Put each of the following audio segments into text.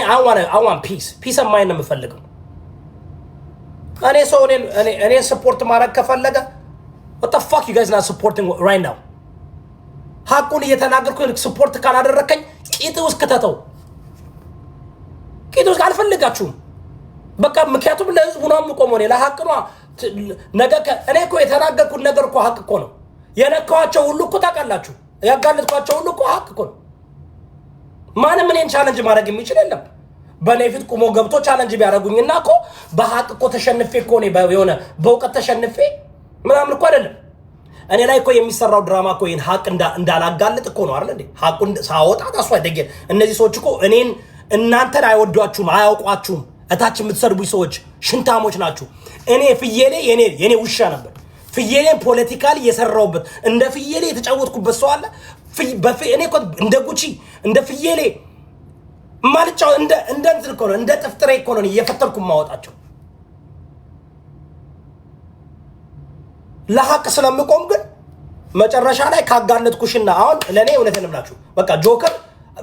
I want peace of mind ነው የምፈልገው እኔ ሰው እኔ ሰፖርት ማድረግ ከፈለገ what the fuck you guys not supporting right now ሐቁን እየተናገርኩ ሰፖርት ካላደረከኝ ቂጥ ውስጥ ከተተው ቂጥ ውስጥ አልፈልጋችሁም በቃ ምክንያቱም ለህዝቡ ነው የምቆመው እኔ ለሐቅ ነው ነገ እኔ እኮ የተናገርኩት ነገር እኮ ሐቅ እኮ ነው የነካዋቸው ሁሉ እኮ ታውቃላችሁ ያጋለጥኳቸው ሁሉ እኮ ሐቅ እኮ ነው ማንም እኔን ቻሌንጅ ማድረግ የሚችል የለም በኔ ፊት ቆሞ ገብቶ ቻሌንጅ ቢያደርጉኝና እኮ በሐቅ እኮ ተሸንፌ እኮ ነው የሆነ በእውቀት ተሸንፌ ምናምን እኮ አይደለም እኔ ላይ እኮ የሚሰራው ድራማ እኮ ይሄን ሐቅ እንዳላጋለጥ እኮ ነው አይደል እንዴ ሐቁን ሳወጣ ታስዋደገ እነዚህ ሰዎች እኮ እኔን እናንተን አይወዷችሁም አያውቋችሁም እታች የምትሰርቡኝ ሰዎች ሽንታሞች ናችሁ እኔ ፍየሌ የኔ ውሻ ነበር ፍየሌን ፖለቲካሊ የሰራውበት እንደ ፍየሌ የተጫወትኩበት ሰው አለ እኔ እኮ እንደ ጉቺ እንደ ፍየሌ ማልጫው እንደ እንትን እኮ ነው እንደ ጥፍጥሬ እኮ ነው እየፈተልኩ ማወጣቸው ለሐቅ ስለምቆም ግን መጨረሻ ላይ ካጋለጥኩሽና አሁን ለኔ እውነቴን እምላችሁ በቃ ጆከር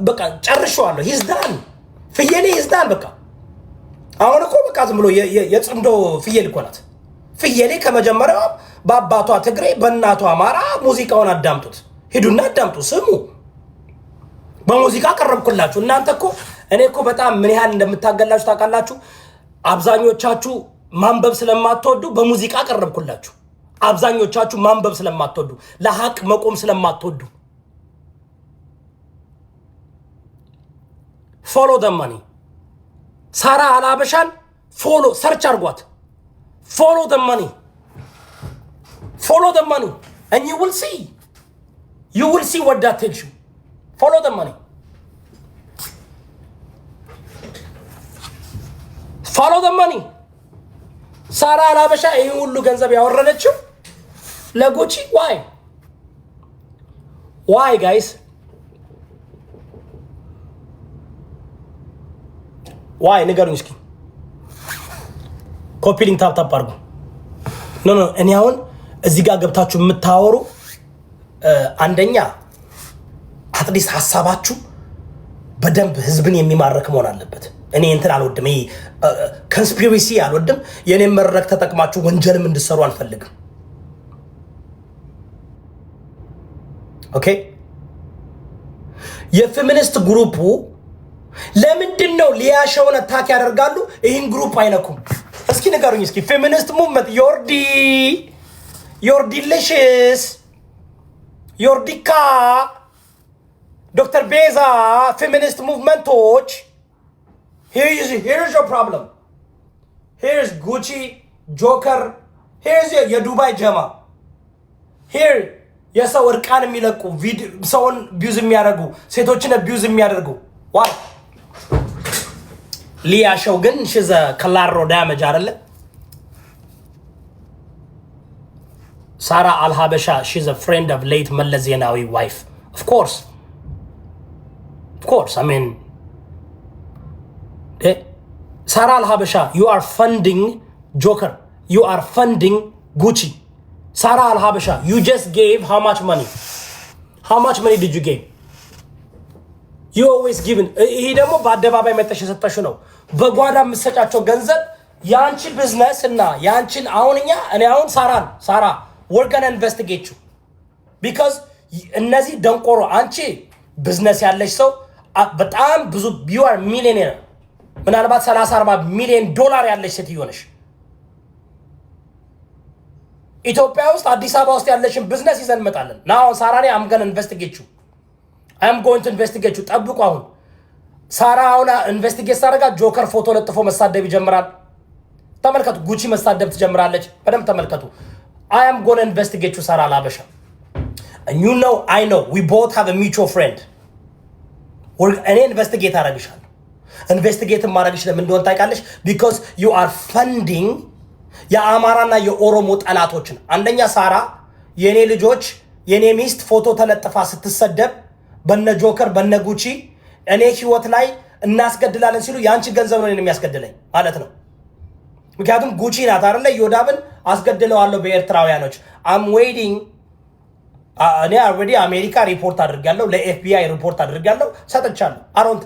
በቃ ጨርሻለሁ ሂዝ ዳን ፍየሌ ሂዝ ዳን በቃ አሁን እኮ በቃ ዝም ብሎ የጽምዶ ፍየል እኮ ናት ፍየሌ ከመጀመሪያው በአባቷ ትግሬ በእናቷ አማራ ሙዚቃውን አዳምጡት ሄዱና አዳምጡ ስሙ በሙዚቃ ቀረብኩላችሁ እናንተ እኮ እኔ እኮ በጣም ምን ያህል እንደምታገላችሁ ታውቃላችሁ አብዛኞቻችሁ ማንበብ ስለማትወዱ በሙዚቃ ቀረብኩላችሁ አብዛኞቻችሁ ማንበብ ስለማትወዱ ለሐቅ መቆም ስለማትወዱ follow the money ሳራ አላበሻን follow search አርጓት follow the money and you will see what that tells you follow the money ሳራ አላበሻ ይሄን ሁሉ ገንዘብ ያወረደችው ለጉቺ why guys why ንገሩኝ እስኪ ኮፒ ሊንክ ታፕ አድርጉ ኖ እኔ አሁን እዚህ ጋር ገብታችሁ የምታወሩ አንደኛ አትሊስት ሐሳባችሁ በደንብ ህዝብን የሚማርክ መሆን አለበት እኔ እንትን አልወድም ይሄ ኮንስፒሬሲ አልወድም የኔ መረክ ተጠቅማችሁ ወንጀልም እንድሰሩ አልፈልግም ኦኬ የፌሚኒስት ግሩፑ ለምንድን ነው ሊያሸውን አታክ ያደርጋሉ ይሄን ግሩፕ አይነኩም እስኪ ንገሩኝ እስኪ ፌሚኒስት ሙቭመንት your delicious your dika Dr. Beza feminist movement touch here's your problem here's Gucci Joker here's your Dubai Jama here የሰው እርቃን የሚለቁ ሰውን ቢዩዝ የሚያደርጉ ሴቶችን ቢዩዝ የሚያደርጉ why ሊያ ሾው ግን she's a collateral damage አይደለ Sarah Al-Habasha she's a friend of late Mallas Zenawi wife of course I mean Sarah Al-Habasha you are funding Joker you are funding Gucci Sarah Al-Habasha you just gave how much money did you give you always given ይሄ ደግሞ በአደባባይ መተሽ ሰጣችሁ ነው በጓዳ መስጫቸው ገንዘብ ያንቺ ቢዝነስ እና ያንቺን እኔ አሁን ሳራ we're going to investigate you because እነዚህ ደንቆሮ አንቺ ቢዝነስ ያለሽ ሰው በጣም ብዙ you are millionaire ምናልባት 30-40 ሚሊዮን ዶላር ያለሽ ሴትዮ ነሽ ኢትዮጵያ ውስጥ አዲስ አበባ ውስጥ ያለሽን ቢዝነስ ይዘን መጣለን now ሳራኔ I'm going to investigate you ጠብቁ አሁን ሳራ አሁን ኢንቨስቲጌት ሳደርጋ ጆከር ፎቶ ለጥፎ መሳደብ ይጀምራል ተመልከቱ ጉቺ መሳደብ ትጀምራለች በደም ተመልከቱ I am going to investigate you Sarah Al-Habasha and you know I know we both have a mutual friend we're investigate አረግሻለሁ ኢንቨስቲጌት ማድረግሽ ለምን እንደሆነ ታውቃለሽ because you are funding የአማራና የኦሮሞ ጠላቶችን አንደኛ ሳራ የኔ ልጆች የኔ ሚስት ፎቶ ተለጥፋ ስትሰደብ በነ ጆከር በነ ጉቺ እኔ ህይወት ላይ እናስገድላለን ሲሉ ያንቺ ገንዘብ ነው የሚያስገድለኝ ማለት ነው ምክንያቱም ጉቺ ናት አይደለ ዮዳብን አስገድለዋለሁ በኤርትራውያኖች I'm waiting እኔ already አሜሪካ ሪፖርት አድርጋለሁ ለኤፍቢአይ ሪፖርት አድርጋለሁ ሰጥቻለሁ